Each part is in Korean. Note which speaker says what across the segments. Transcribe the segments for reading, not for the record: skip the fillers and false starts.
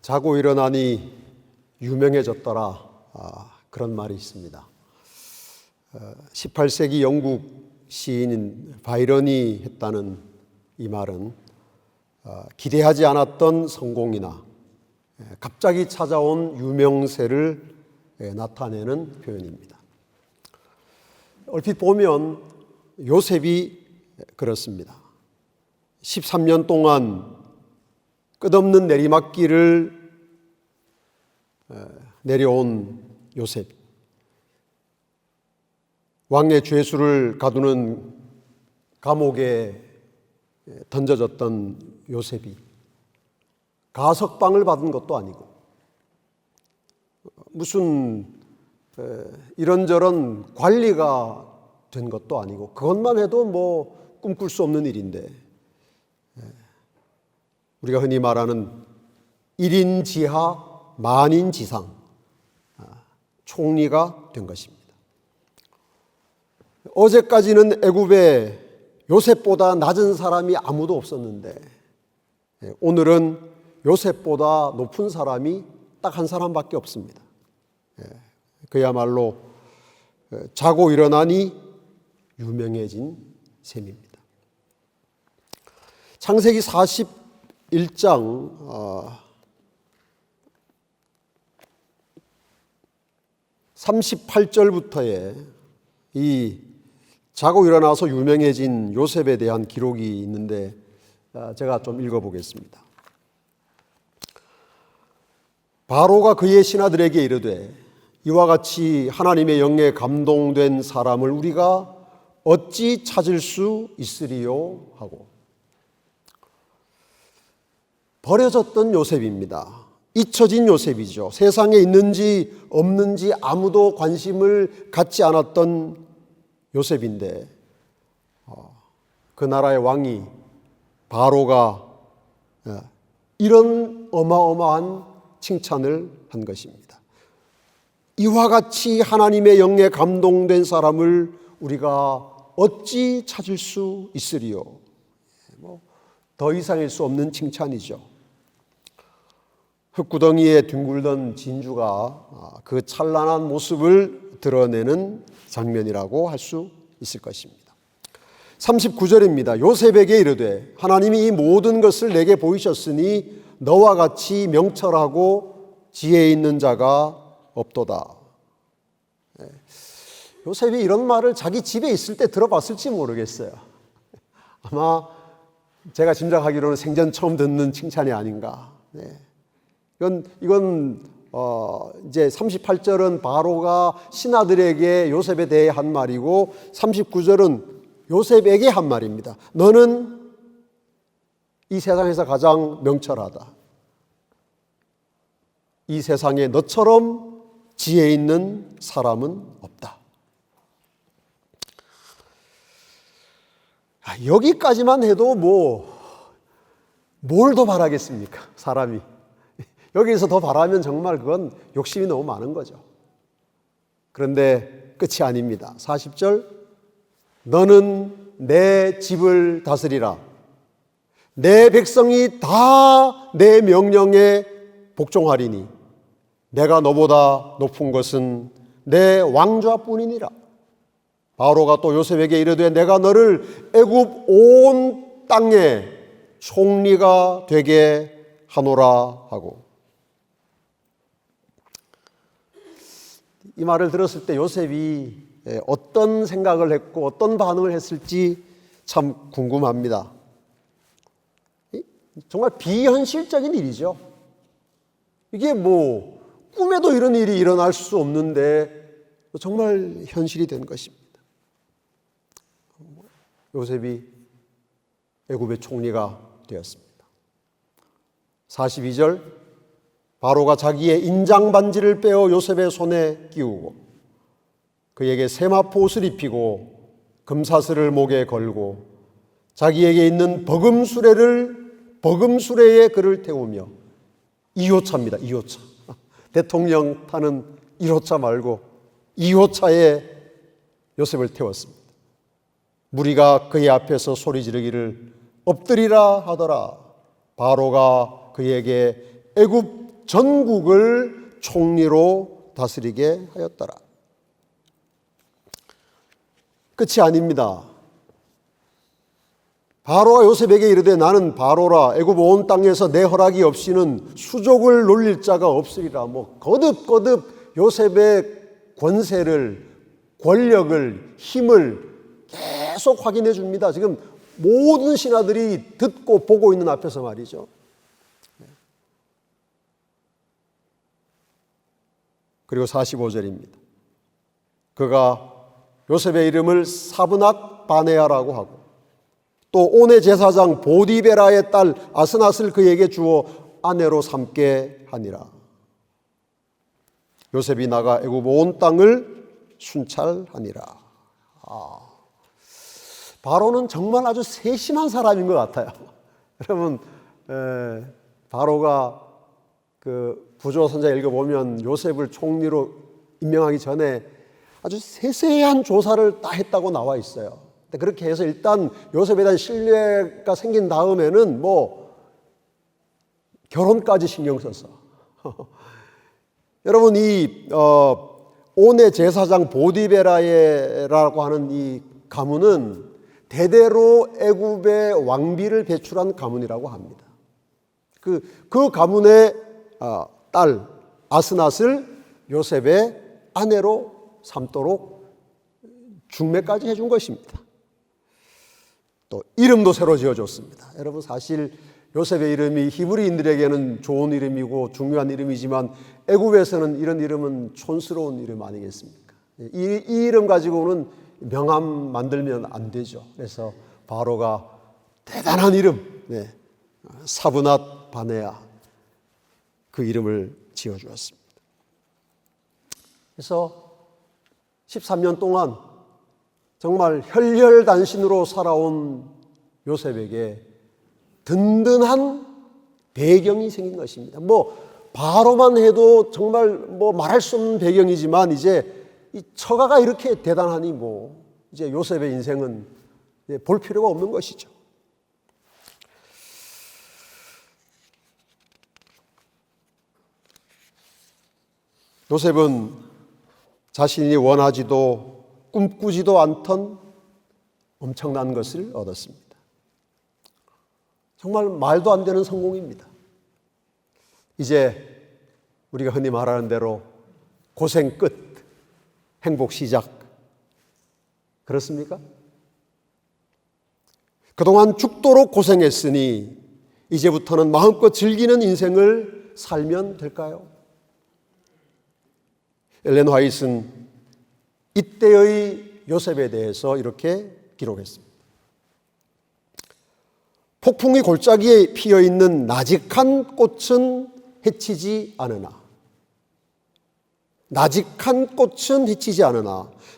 Speaker 1: 자고 일어나니 유명해졌더라. 그런 말이 있습니다. 18세기 영국 시인인 바이런이 했다는 이 말은 기대하지 않았던 성공이나 갑자기 찾아온 유명세를 나타내는 표현입니다. 얼핏 보면 요셉이 그렇습니다. 13년 동안 끝없는 내리막길을 내려온 요셉, 왕의 죄수를 가두는 감옥에 던져졌던 요셉이 가석방을 받은 것도 아니고 무슨 이런저런 관리가 된 것도 아니고 그것만 해도 뭐 꿈꿀 수 없는 일인데 우리가 흔히 말하는 1인 지하 만인 지상 총리가 된 것입니다. 어제까지는 애굽에 요셉보다 낮은 사람이 아무도 없었는데 오늘은 요셉보다 높은 사람이 딱 한 사람밖에 없습니다. 그야말로 자고 일어나니 유명해진 셈입니다. 창세기 41장 38절부터의 이 자고 일어나서 유명해진 요셉에 대한 기록이 있는데 제가 좀 읽어보겠습니다. 바로가 그의 신하들에게 이르되 이와 같이 하나님의 영에 감동된 사람을 우리가 어찌 찾을 수 있으리요 하고 버려졌던 요셉입니다. 잊혀진 요셉이죠. 세상에 있는지 없는지 아무도 관심을 갖지 않았던 요셉인데 그 나라의 왕이 바로가 이런 어마어마한 칭찬을 한 것입니다. 이와 같이 하나님의 영에 감동된 사람을 우리가 어찌 찾을 수 있으리요? 더 이상일 수 없는 칭찬이죠. 흙구덩이에 뒹굴던 진주가 그 찬란한 모습을 드러내는 장면이라고 할 수 있을 것입니다. 39절입니다. 요셉에게 이르되 하나님이 이 모든 것을 내게 보이셨으니 너와 같이 명철하고 지혜 있는 자가 없도다. 요셉이 이런 말을 자기 집에 있을 때 들어봤을지 모르겠어요. 아마 제가 짐작하기로는 생전 처음 듣는 칭찬이 아닌가. 이건 이제 38절은 바로가 신하들에게 요셉에 대해 한 말이고 39절은 요셉에게 한 말입니다. 너는 이 세상에서 가장 명철하다. 이 세상에 너처럼 지혜 있는 사람은 없다. 여기까지만 해도 뭘 더 바라겠습니까? 사람이. 여기서 더 바라면 정말 그건 욕심이 너무 많은 거죠. 그런데 끝이 아닙니다. 40절 너는 내 집을 다스리라. 내 백성이 다 내 명령에 복종하리니 내가 너보다 높은 것은 내 왕좌뿐이니라. 바로가 또 요셉에게 이르되 내가 너를 애굽 온 땅에 총리가 되게 하노라 하고 이 말을 들었을 때 요셉이 어떤 생각을 했고 어떤 반응을 했을지 참 궁금합니다. 정말 비현실적인 일이죠. 이게 꿈에도 이런 일이 일어날 수 없는데 정말 현실이 된 것입니다. 요셉이 애굽의 총리가 되었습니다. 42절 바로가 자기의 인장 반지를 빼어 요셉의 손에 끼우고 그에게 세마포 옷을 입히고 금사슬을 목에 걸고 자기에게 있는 버금수레에 그를 태우며 2호차입니다. 2호차. 대통령 타는 1호차 말고 2호차에 요셉을 태웠습니다. 무리가 그의 앞에서 소리 지르기를 엎드리라 하더라. 바로가 그에게 애굽 전국을 총리로 다스리게 하였더라. 끝이 아닙니다. 바로가 요셉에게 이르되 나는 바로라 애굽 온 땅에서 내 허락이 없이는 수족을 놀릴 자가 없으리라. 거듭거듭 요셉의 권세를, 권력을, 힘을 계속 확인해 줍니다. 지금 모든 신하들이 듣고 보고 있는 앞에서 말이죠. 그리고 45절입니다. 그가 요셉의 이름을 사브낫 바네아라고 하고 또 온의 제사장 보디베라의 딸 아스낫을 그에게 주어 아내로 삼게 하니라. 요셉이 나가 애굽 온 땅을 순찰하니라. 바로는 정말 아주 세심한 사람인 것 같아요. 여러분, 바로가 그 부조선자 읽어보면 요셉을 총리로 임명하기 전에 아주 세세한 조사를 다 했다고 나와 있어요. 그렇게 해서 일단 요셉에 대한 신뢰가 생긴 다음에는 결혼까지 신경 썼어. 여러분, 이 온의 제사장 보디베라라고 하는 이 가문은 대대로 애굽의 왕비를 배출한 가문이라고 합니다. 그 가문의 딸 아스낫을 요셉의 아내로 삼도록 중매까지 해준 것입니다. 또 이름도 새로 지어줬습니다. 여러분, 사실 요셉의 이름이 히브리인들에게는 좋은 이름이고 중요한 이름이지만 애굽에서는 이런 이름은 촌스러운 이름 아니겠습니까? 이 이름 가지고는 명함 만들면 안 되죠. 그래서 바로가 대단한 이름, 사브낫 바네아, 그 이름을 지어주었습니다. 그래서 13년 동안 정말 혈혈단신으로 살아온 요셉에게 든든한 배경이 생긴 것입니다. 바로만 해도 정말 말할 수 없는 배경이지만 이제 이 처가가 이렇게 대단하니 이제 요셉의 인생은 이제 볼 필요가 없는 것이죠. 요셉은 자신이 원하지도 꿈꾸지도 않던 엄청난 것을 얻었습니다. 정말 말도 안 되는 성공입니다. 이제 우리가 흔히 말하는 대로 고생 끝, 행복 시작. 그렇습니까? 그동안 죽도록 고생했으니 이제부터는 마음껏 즐기는 인생을 살면 될까요? 엘렌 화이트는 이때의 요셉에 대해서 이렇게 기록했습니다. 폭풍이 골짜기에 피어있는 나직한 꽃은 해치지 않으나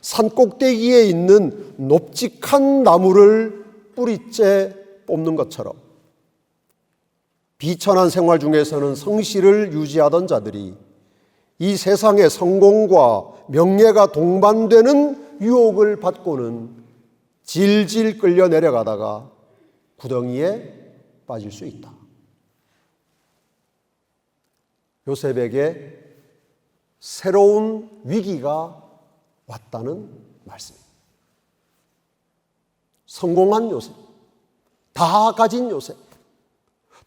Speaker 1: 산꼭대기에 있는 높직한 나무를 뿌리째 뽑는 것처럼 비천한 생활 중에서는 성실을 유지하던 자들이 이 세상의 성공과 명예가 동반되는 유혹을 받고는 질질 끌려 내려가다가 구덩이에 빠질 수 있다. 요셉에게 새로운 위기가 왔다는 말씀입니다. 성공한 요셉, 다 가진 요셉,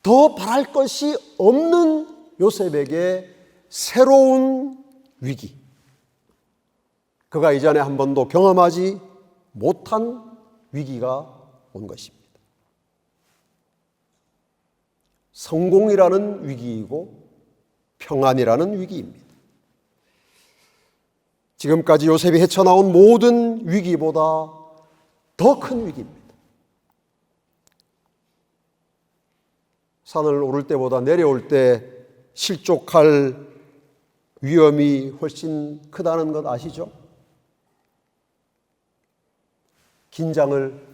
Speaker 1: 더 바랄 것이 없는 요셉에게 새로운 위기, 그가 이전에 한 번도 경험하지 못한 위기가 온 것입니다. 성공이라는 위기이고 평안이라는 위기입니다. 지금까지 요셉이 헤쳐나온 모든 위기보다 더 큰 위기입니다. 산을 오를 때보다 내려올 때 실족할 위험이 훨씬 크다는 것 아시죠? 긴장을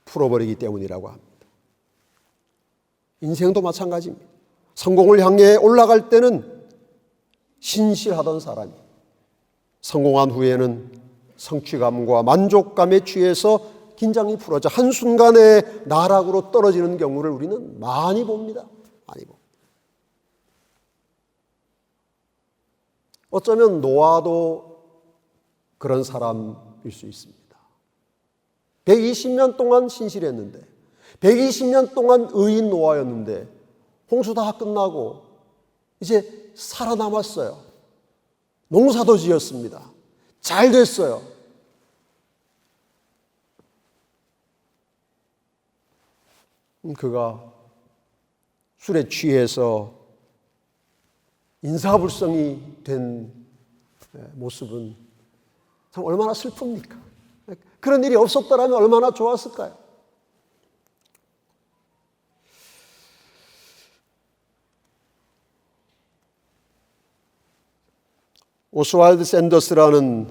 Speaker 1: 풀어버리기 때문이라고 합니다. 인생도 마찬가지입니다. 성공을 향해 올라갈 때는 신실하던 사람이 성공한 후에는 성취감과 만족감에 취해서 긴장이 풀어져 한순간에 나락으로 떨어지는 경우를 우리는 많이 봅니다. 많이 봅니다. 어쩌면 노아도 그런 사람일 수 있습니다. 120년 동안 신실했는데, 120년 동안 의인 노아였는데 홍수 다 끝나고 이제 살아남았어요. 농사도 지었습니다. 잘 됐어요. 그가 술에 취해서 인사불성이 된 모습은 참 얼마나 슬픕니까? 그런 일이 없었더라면 얼마나 좋았을까요? 오스왈드 샌더스라는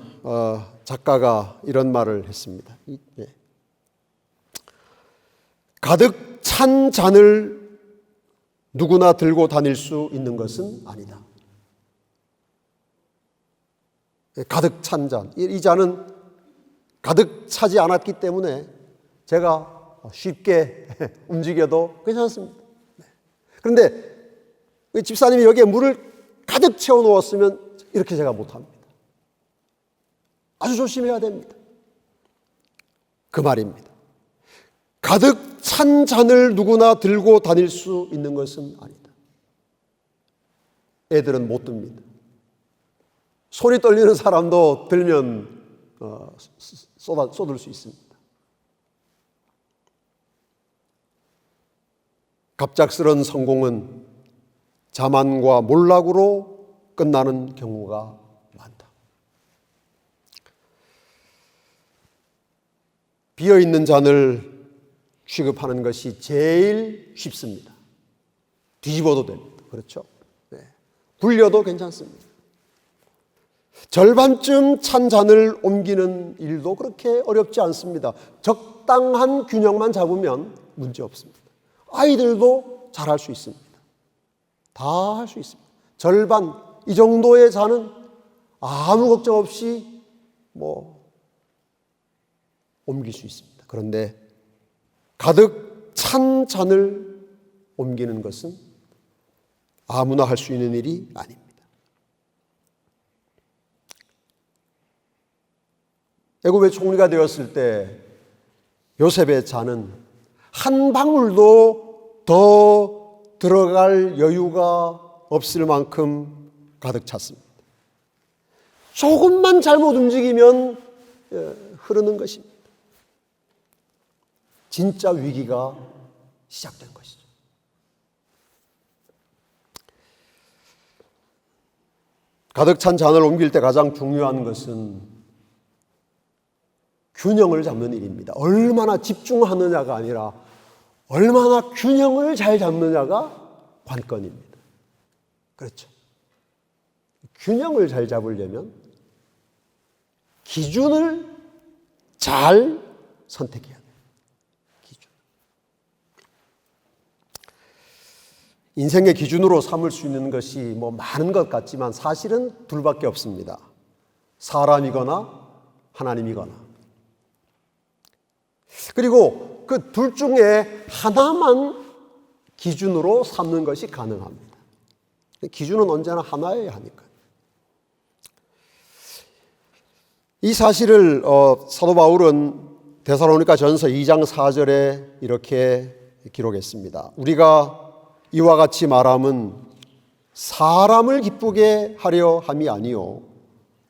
Speaker 1: 작가가 이런 말을 했습니다. 가득 찬 잔을 누구나 들고 다닐 수 있는 것은 아니다. 가득 찬 잔. 이 잔은 가득 차지 않았기 때문에 제가 쉽게 움직여도 괜찮습니다. 그런데 집사님이 여기에 물을 가득 채워 놓았으면 이렇게 제가 못합니다. 아주 조심해야 됩니다. 그 말입니다. 가득 찬 잔을 누구나 들고 다닐 수 있는 것은 아니다. 애들은 못 듭니다. 손이 떨리는 사람도 들면 쏟을 수 있습니다. 갑작스런 성공은 자만과 몰락으로 끝나는 경우가 많다. 비어있는 잔을 취급하는 것이 제일 쉽습니다. 뒤집어도 됩니다. 그렇죠? 네. 굴려도 괜찮습니다. 절반쯤 찬 잔을 옮기는 일도 그렇게 어렵지 않습니다. 적당한 균형만 잡으면 문제 없습니다. 아이들도 잘할 수 있습니다. 다 할 수 있습니다. 절반, 이 정도의 잔은 아무 걱정 없이 옮길 수 있습니다. 그런데 가득 찬 잔을 옮기는 것은 아무나 할 수 있는 일이 아닙니다. 애굽의 총리가 되었을 때 요셉의 잔은 한 방울도 더 들어갈 여유가 없을 만큼 가득 찼습니다. 조금만 잘못 움직이면 흐르는 것입니다. 진짜 위기가 시작된 것이죠. 가득 찬 잔을 옮길 때 가장 중요한 것은 균형을 잡는 일입니다. 얼마나 집중하느냐가 아니라 얼마나 균형을 잘 잡느냐가 관건입니다. 그렇죠. 균형을 잘 잡으려면 기준을 잘 선택해야 돼요. 기준. 인생의 기준으로 삼을 수 있는 것이 많은 것 같지만 사실은 둘밖에 없습니다. 사람이거나 하나님이거나. 그리고 그 둘 중에 하나만 기준으로 삼는 것이 가능합니다. 기준은 언제나 하나여야 하니까. 이 사실을 사도 바울은 데살로니가 전서 2장 4절에 이렇게 기록했습니다. 우리가 이와 같이 말함은 사람을 기쁘게 하려 함이 아니요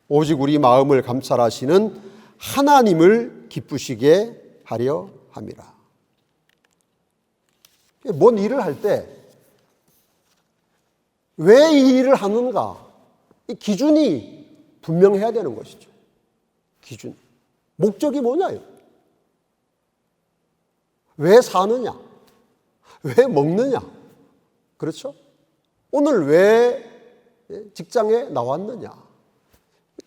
Speaker 1: 오직 우리 마음을 감찰하시는 하나님을 기쁘시게 하려 함이라. 뭔 일을 할 때 왜 이 일을 하는가? 이 기준이 분명해야 되는 것이죠. 기준. 목적이 뭐냐요? 왜 사느냐? 왜 먹느냐? 그렇죠? 오늘 왜 직장에 나왔느냐?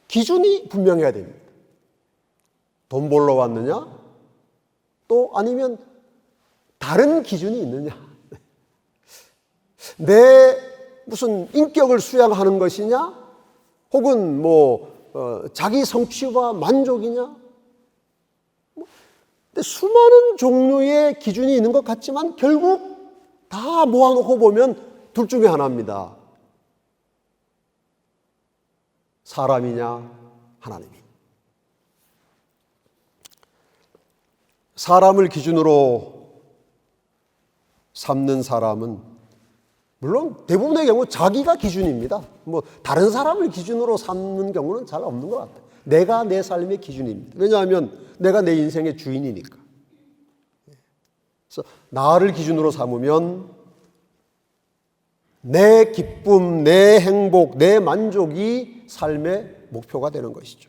Speaker 1: 기준이 분명해야 됩니다. 돈 벌러 왔느냐? 또 아니면 다른 기준이 있느냐? 내 무슨 인격을 수양하는 것이냐? 혹은 자기 성취와 만족이냐? 근데 수많은 종류의 기준이 있는 것 같지만 결국 다 모아놓고 보면 둘 중에 하나입니다. 사람이냐 하나님이냐. 사람을 기준으로 삼는 사람은 물론 대부분의 경우 자기가 기준입니다. 뭐 다른 사람을 기준으로 삼는 경우는 잘 없는 것 같아요. 내가 내 삶의 기준입니다. 왜냐하면 내가 내 인생의 주인이니까. 그래서 나를 기준으로 삼으면 내 기쁨, 내 행복, 내 만족이 삶의 목표가 되는 것이죠.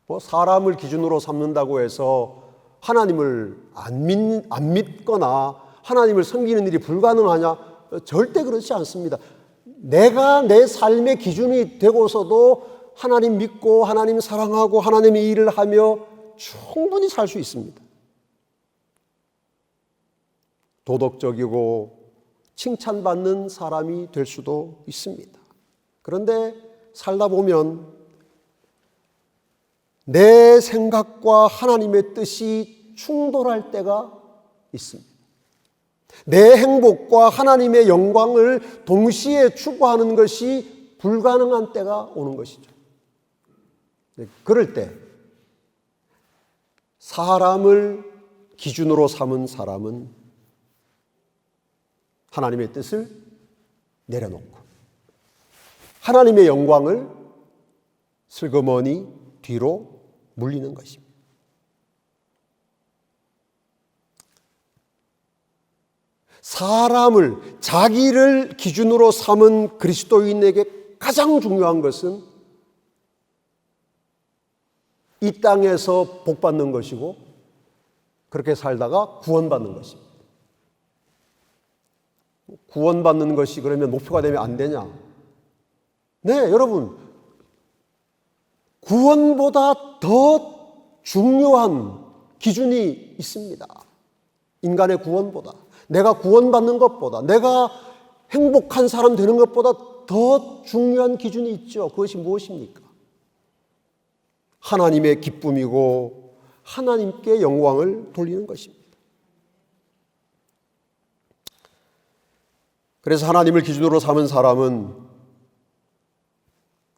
Speaker 1: 뭐 사람을 기준으로 삼는다고 해서 하나님을 안 믿거나 하나님을 섬기는 일이 불가능하냐? 절대 그렇지 않습니다. 내가 내 삶의 기준이 되고서도 하나님 믿고 하나님 사랑하고 하나님의 일을 하며 충분히 살 수 있습니다. 도덕적이고 칭찬받는 사람이 될 수도 있습니다. 그런데 살다 보면 내 생각과 하나님의 뜻이 충돌할 때가 있습니다. 내 행복과 하나님의 영광을 동시에 추구하는 것이 불가능한 때가 오는 것이죠. 그럴 때 사람을 기준으로 삼은 사람은 하나님의 뜻을 내려놓고 하나님의 영광을 슬그머니 뒤로 물리는 것입니다. 사람을, 자기를 기준으로 삼은 그리스도인에게 가장 중요한 것은 이 땅에서 복받는 것이고 그렇게 살다가 구원받는 것입니다. 구원받는 것이 그러면 목표가 되면 안 되냐? 네, 여러분, 구원보다 더 중요한 기준이 있습니다. 인간의 구원보다, 내가 구원받는 것보다, 내가 행복한 사람 되는 것보다 더 중요한 기준이 있죠. 그것이 무엇입니까? 하나님의 기쁨이고 하나님께 영광을 돌리는 것입니다. 그래서 하나님을 기준으로 삼은 사람은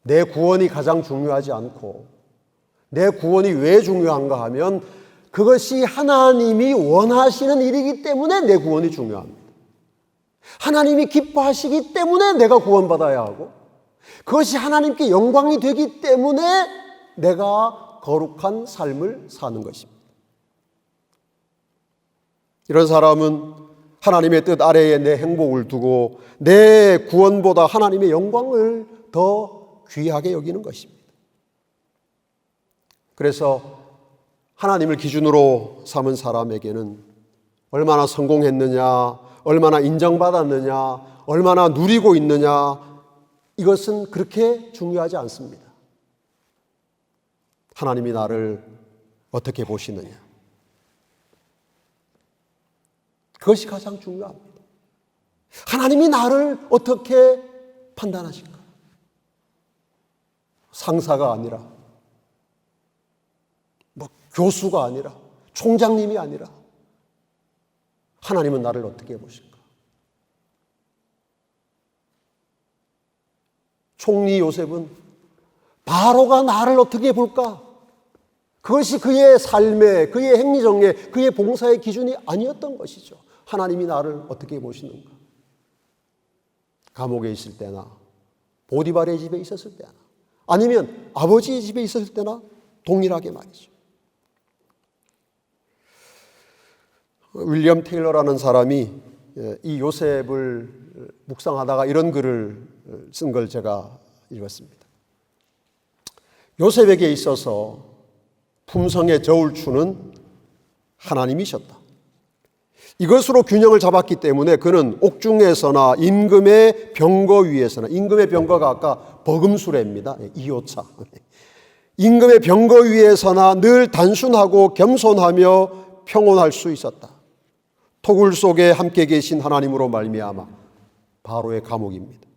Speaker 1: 내 구원이 가장 중요하지 않고 내 구원이 왜 중요한가 하면 그것이 하나님이 원하시는 일이기 때문에 내 구원이 중요합니다. 하나님이 기뻐하시기 때문에 내가 구원받아야 하고 그것이 하나님께 영광이 되기 때문에 내가 거룩한 삶을 사는 것입니다. 이런 사람은 하나님의 뜻 아래에 내 행복을 두고 내 구원보다 하나님의 영광을 더 귀하게 여기는 것입니다. 그래서 하나님을 기준으로 삼은 사람에게는 얼마나 성공했느냐, 얼마나 인정받았느냐, 얼마나 누리고 있느냐, 이것은 그렇게 중요하지 않습니다. 하나님이 나를 어떻게 보시느냐, 그것이 가장 중요합니다. 하나님이 나를 어떻게 판단하실까? 상사가 아니라, 교수가 아니라, 총장님이 아니라 하나님은 나를 어떻게 보실까? 총리 요셉은 바로가 나를 어떻게 볼까? 그것이 그의 삶의, 그의 행위정의, 그의 봉사의 기준이 아니었던 것이죠. 하나님이 나를 어떻게 보시는가? 감옥에 있을 때나 보디발의 집에 있었을 때나 아니면 아버지의 집에 있었을 때나 동일하게 말이죠. 윌리엄 테일러라는 사람이 이 요셉을 묵상하다가 이런 글을 쓴 걸 제가 읽었습니다. 요셉에게 있어서 품성의 저울추는 하나님이셨다. 이것으로 균형을 잡았기 때문에 그는 옥중에서나 임금의 병거 위에서나, 임금의 병거가 아까 버금수레입니다. 2호차. 임금의 병거 위에서나 늘 단순하고 겸손하며 평온할 수 있었다. 토굴 속에 함께 계신 하나님으로 말미암아 바로의 감옥입니다.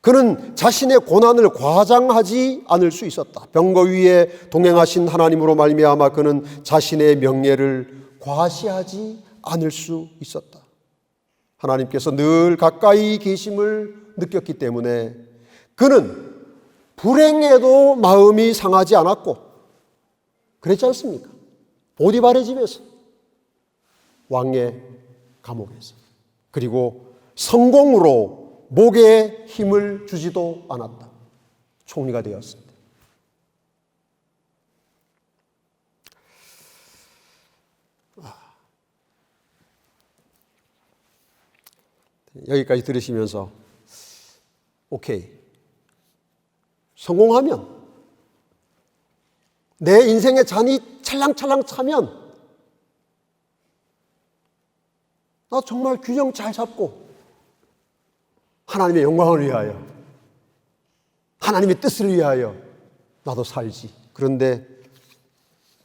Speaker 1: 그는 자신의 고난을 과장하지 않을 수 있었다. 병거 위에 동행하신 하나님으로 말미암아 그는 자신의 명예를 과시하지 않을 수 있었다. 하나님께서 늘 가까이 계심을 느꼈기 때문에 그는 불행해도 마음이 상하지 않았고 그랬지 않습니까? 보디발의 집에서, 왕의 감옥에서, 그리고 성공으로 목에 힘을 주지도 않았다. 총리가 되었습니다. 여기까지 들으시면서 오케이, 성공하면, 내 인생의 잔이 찰랑찰랑 차면 나 정말 균형 잘 잡고 하나님의 영광을 위하여, 하나님의 뜻을 위하여 나도 살지. 그런데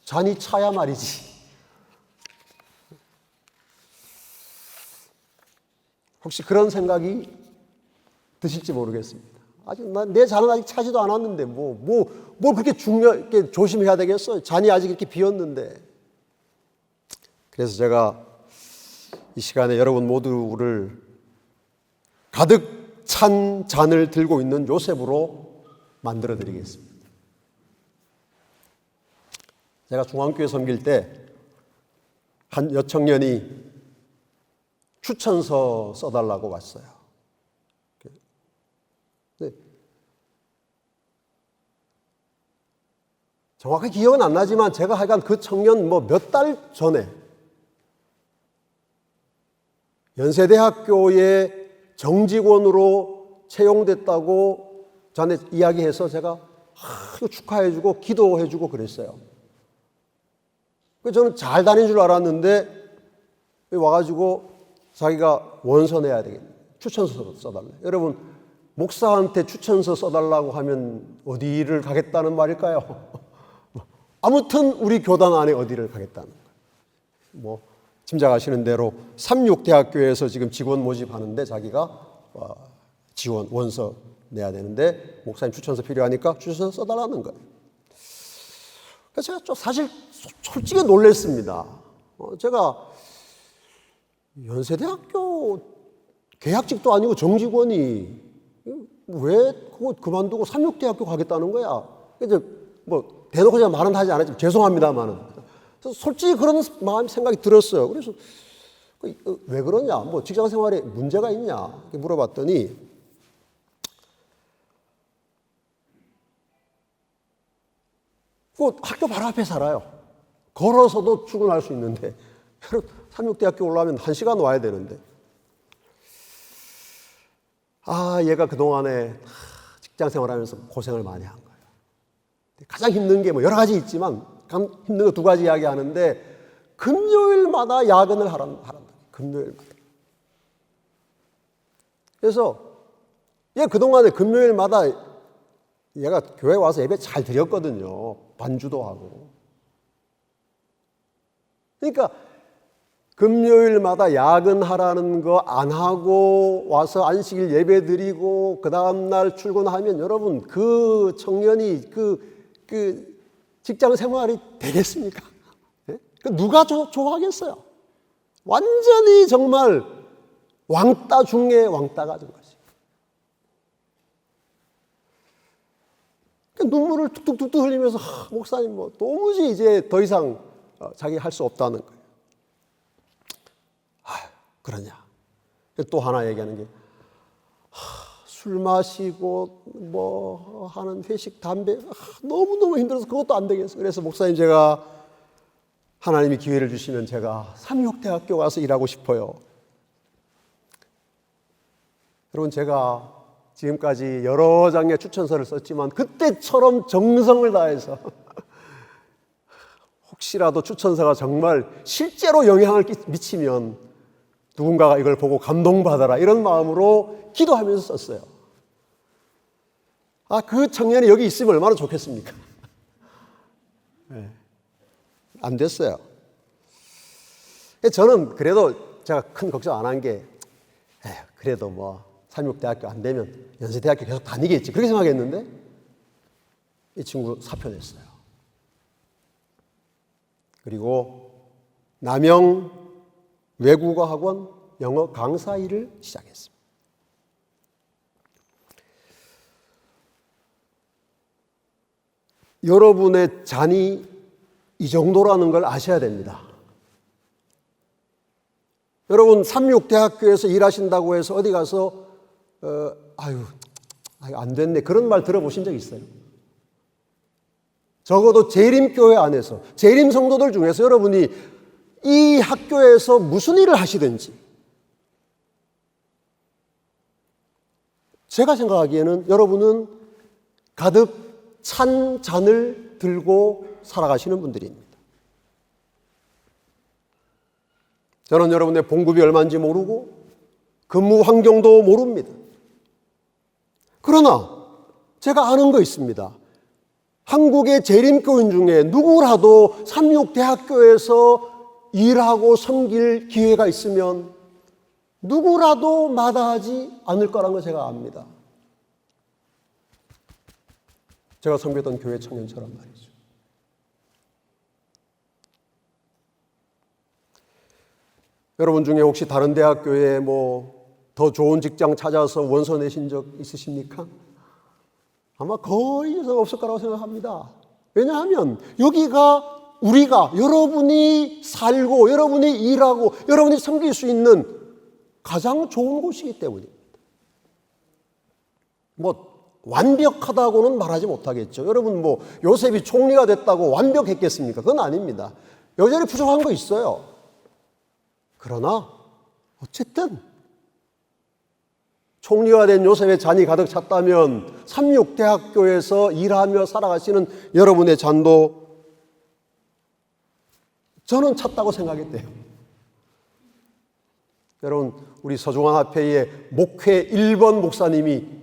Speaker 1: 잔이 차야 말이지. 혹시 그런 생각이 드실지 모르겠습니다. 아직 내 잔은 아직 차지도 않았는데 뭘 그렇게 중요하게 조심해야 되겠어요? 잔이 아직 이렇게 비었는데. 그래서 제가 이 시간에 여러분 모두를 가득 찬 잔을 들고 있는 요셉으로 만들어 드리겠습니다. 제가 중앙교회 섬길 때 한 여청년이 추천서 써달라고 왔어요. 정확하게 기억은 안 나지만 제가 하여간 그 청년 몇 달 전에 연세대학교에 정직원으로 채용됐다고 전에 이야기해서 제가 축하해주고 기도해주고 그랬어요. 저는 잘 다닌 줄 알았는데 와가지고 자기가 원서 내야 되겠네, 추천서 써달래. 여러분, 목사한테 추천서 써달라고 하면 어디를 가겠다는 말일까요? 아무튼 우리 교단 안에 어디를 가겠다는 거예요. 짐작하시는 대로 삼육대학교에서 지금 직원 모집하는데 자기가 지원 원서 내야 되는데 목사님 추천서 필요하니까 추천서 써달라는 거예요. 그래서 제가 좀 사실 솔직히 놀랐습니다. 제가 연세대학교 계약직도 아니고 정직원이 왜 그거 그만두고 삼육대학교 가겠다는 거야? 이제 대놓고 제가 말은 하지 않았지만 죄송합니다만은 솔직히 그런 마음 생각이 들었어요. 그래서 왜 그러냐? 직장 생활에 문제가 있냐? 이렇게 물어봤더니 그 학교 바로 앞에 살아요. 걸어서도 출근할 수 있는데 삼육대학교 올라오면 1시간 와야 되는데 얘가 그동안에 직장 생활하면서 고생을 많이 한 거예요. 가장 힘든 게 여러 가지 있지만 힘든 거 2가지 이야기하는데 금요일마다 야근을 하란다. 금요일마다. 그래서 얘 그동안에 금요일마다 얘가 교회 와서 예배 잘 드렸거든요. 반주도 하고. 그러니까 금요일마다 야근하라는 거 안 하고 와서 안식일 예배 드리고 그 다음날 출근하면 여러분 그 청년이 그 직장 생활이 되겠습니까? 네? 누가 좋아하겠어요? 완전히 정말 왕따 중에 왕따가 된 거지. 눈물을 뚝뚝뚝 흘리면서 목사님 도무지 이제 더 이상 자기 할 수 없다는 거예요. 그러냐? 또 하나 얘기하는 게 술 마시고 하는 회식, 담배 너무너무 힘들어서 그것도 안 되겠어. 그래서 목사님 제가 하나님이 기회를 주시면 제가 삼육대학교 가서 일하고 싶어요. 여러분 제가 지금까지 여러 장의 추천서를 썼지만 그때처럼 정성을 다해서 혹시라도 추천서가 정말 실제로 영향을 미치면 누군가가 이걸 보고 감동받아라 이런 마음으로 기도하면서 썼어요. 그 청년이 여기 있으면 얼마나 좋겠습니까? 네. 안 됐어요. 저는 그래도 제가 큰 걱정 안 한 게 그래도 삼육대학교 안 되면 연세대학교 계속 다니겠지 그렇게 생각했는데 이 친구 사표 냈어요. 그리고 남영 외국어학원 영어 강사 일을 시작했습니다. 여러분의 잔이 이 정도라는 걸 아셔야 됩니다. 여러분 36대학교에서 일하신다고 해서 어디 가서 안 됐네 그런 말 들어보신 적 있어요? 적어도 재림교회 안에서 재림 성도들 중에서 여러분이 이 학교에서 무슨 일을 하시든지 제가 생각하기에는 여러분은 가득 찬 잔을 들고 살아가시는 분들입니다. 저는 여러분의 봉급이 얼마인지 모르고 근무 환경도 모릅니다. 그러나 제가 아는 거 있습니다. 한국의 재림교인 중에 누구라도 삼육대학교에서 일하고 섬길 기회가 있으면 누구라도 마다하지 않을 거라는 걸 제가 압니다. 제가 섬겼던 교회 청년처럼 말이죠. 여러분 중에 혹시 다른 대학교에 더 좋은 직장 찾아서 원서 내신 적 있으십니까? 아마 거의 없을 거라고 생각합니다. 왜냐하면 여기가 우리가 여러분이 살고 여러분이 일하고 여러분이 섬길 수 있는 가장 좋은 곳이기 때문입니다. 완벽하다고는 말하지 못하겠죠. 여러분 요셉이 총리가 됐다고 완벽했겠습니까? 그건 아닙니다. 여전히 부족한 거 있어요. 그러나 어쨌든 총리가 된 요셉의 잔이 가득 찼다면 삼육대학교에서 일하며 살아가시는 여러분의 잔도 저는 찼다고 생각했대요. 여러분 우리 서중환 합회의 목회 1번 목사님이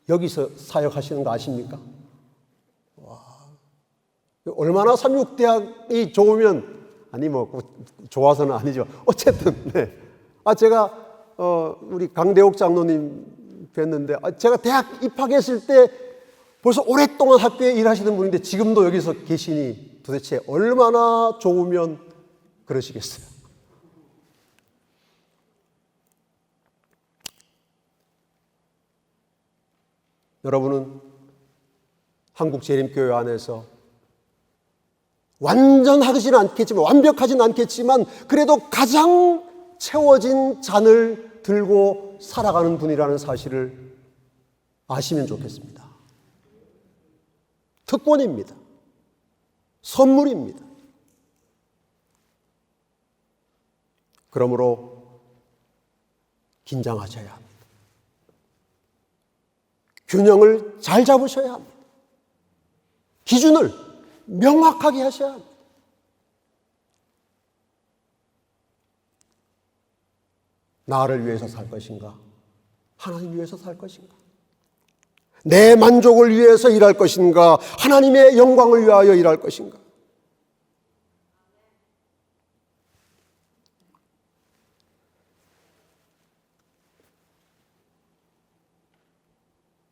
Speaker 1: 여기서 사역하시는 거 아십니까? 얼마나 삼육대학이 좋으면 좋아서는 아니죠. 어쨌든 제가 우리 강대옥 장로님 뵀는데 제가 대학 입학했을 때 벌써 오랫동안 학교에 일하시는 분인데 지금도 여기서 계시니 도대체 얼마나 좋으면 그러시겠어요. 여러분은 한국재림교회 안에서 완전하지는 않겠지만 완벽하지는 않겠지만 그래도 가장 채워진 잔을 들고 살아가는 분이라는 사실을 아시면 좋겠습니다. 특권입니다. 선물입니다. 그러므로 긴장하셔야 합니다. 균형을 잘 잡으셔야 합니다. 기준을 명확하게 하셔야 합니다. 나를 위해서 살 것인가? 하나님 위해서 살 것인가? 내 만족을 위해서 일할 것인가? 하나님의 영광을 위하여 일할 것인가?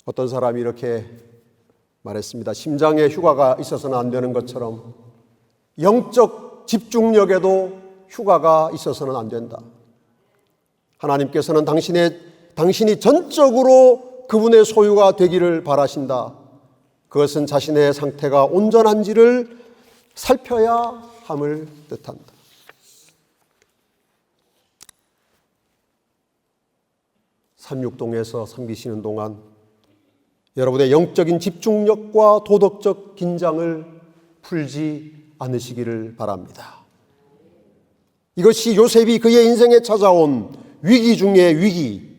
Speaker 1: 어떤 사람이 이렇게 말했습니다. 심장에 휴가가 있어서는 안 되는 것처럼 영적 집중력에도 휴가가 있어서는 안 된다. 하나님께서는 당신이 전적으로 그분의 소유가 되기를 바라신다. 그것은 자신의 상태가 온전한지를 살펴야 함을 뜻한다. 삼육동에서 섬기시는 동안 여러분의 영적인 집중력과 도덕적 긴장을 풀지 않으시기를 바랍니다. 이것이 요셉이 그의 인생에 찾아온 위기 중의 위기,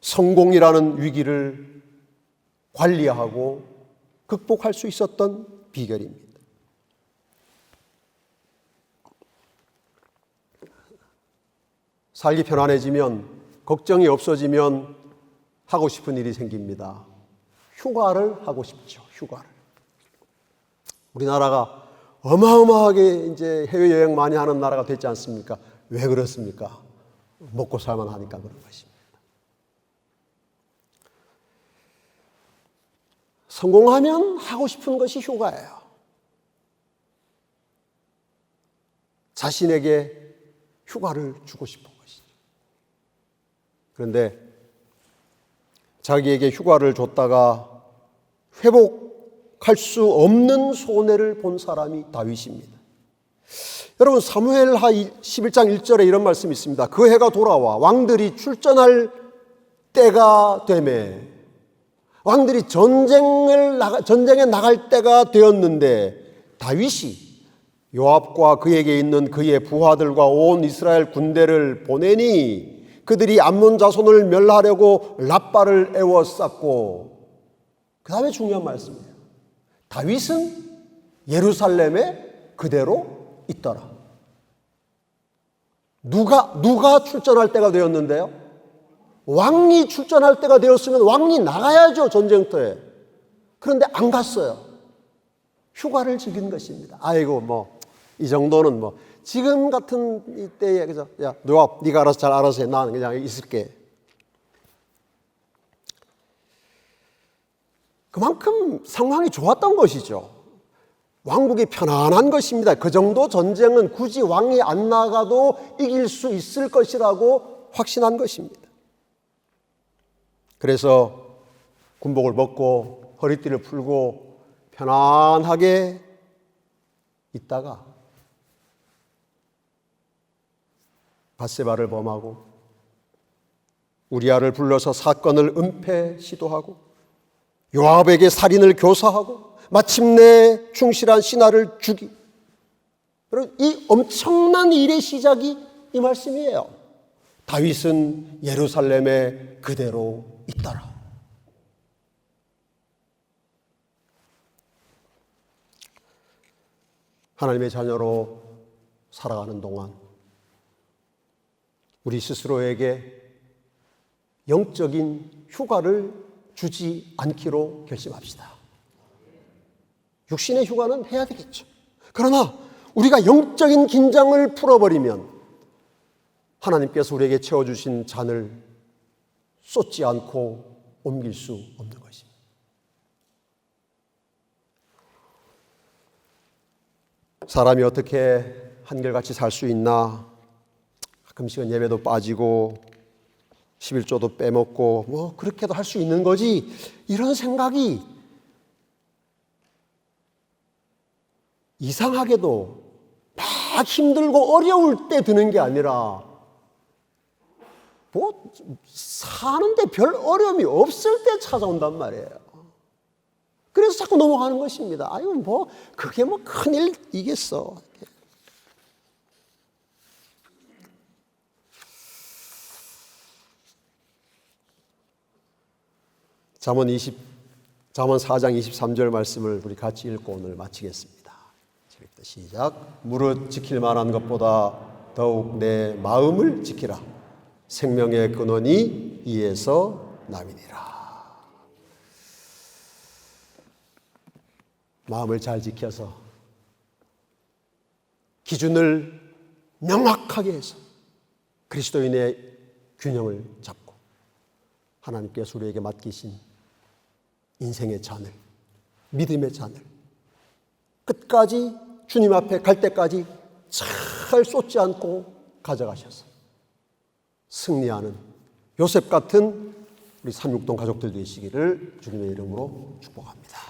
Speaker 1: 성공이라는 위기를 관리하고 극복할 수 있었던 비결입니다. 살기 편안해지면, 걱정이 없어지면 하고 싶은 일이 생깁니다. 휴가를 하고 싶죠. 휴가를. 우리나라가 어마어마하게 이제 해외여행 많이 하는 나라가 됐지 않습니까? 왜 그렇습니까? 먹고 살만 하니까 그런 것입니다. 성공하면 하고 싶은 것이 휴가예요. 자신에게 휴가를 주고 싶은 것이죠. 그런데 자기에게 휴가를 줬다가 할 수 없는 손해를 본 사람이 다윗입니다. 여러분, 사무엘하 11장 1절에 이런 말씀이 있습니다. 그 해가 돌아와 왕들이 출전할 때가 되매, 왕들이 전쟁에 나갈 때가 되었는데 다윗이 요압과 그에게 있는 그의 부하들과 온 이스라엘 군대를 보내니 그들이 암몬 자손을 멸하려고 랍바를 에워쌌고, 그 다음에 중요한 말씀이에요. 다윗은 예루살렘에 그대로 있더라. 누가 출전할 때가 되었는데요? 왕이 출전할 때가 되었으면 왕이 나가야죠, 전쟁터에. 그런데 안 갔어요. 휴가를 즐긴 것입니다. 아이고, 이 정도는 지금 같은 이때에, 그죠? 야, 요압, 네가 알아서 해. 나는 그냥 있을게. 그만큼 상황이 좋았던 것이죠. 왕국이 편안한 것입니다. 그 정도 전쟁은 굳이 왕이 안 나가도 이길 수 있을 것이라고 확신한 것입니다. 그래서 군복을 벗고 허리띠를 풀고 편안하게 있다가 밧세바를 범하고 우리아를 불러서 사건을 은폐 시도하고 요압에게 살인을 교사하고 마침내 충실한 신하를 죽이고, 이 엄청난 일의 시작이 이 말씀이에요. 다윗은 예루살렘에 그대로 있더라. 하나님의 자녀로 살아가는 동안 우리 스스로에게 영적인 휴가를 주지 않기로 결심합시다. 육신의 휴가는 해야 되겠죠. 그러나 우리가 영적인 긴장을 풀어버리면 하나님께서 우리에게 채워주신 잔을 쏟지 않고 옮길 수 없는 것입니다. 사람이 어떻게 한결같이 살 수 있나? 가끔씩은 예배도 빠지고 11조도 빼먹고 그렇게도 할 수 있는 거지, 이런 생각이 이상하게도 막 힘들고 어려울 때 드는 게 아니라 사는데 별 어려움이 없을 때 찾아온단 말이에요. 그래서 자꾸 넘어가는 것입니다. 아유, 그게 큰일이겠어. 잠언 4장 23절 말씀을 우리 같이 읽고 오늘 마치겠습니다. 시작. 무릇 지킬 만한 것보다 더욱 내 마음을 지키라. 생명의 근원이 이에서 남이니라. 마음을 잘 지켜서 기준을 명확하게 해서 그리스도인의 균형을 잡고 하나님께서 우리에게 맡기신 인생의 잔을, 믿음의 잔을 끝까지 주님 앞에 갈 때까지 잘 쏟지 않고 가져가셔서 승리하는 요셉 같은 우리 362 가족들 되시기를 주님의 이름으로 축복합니다.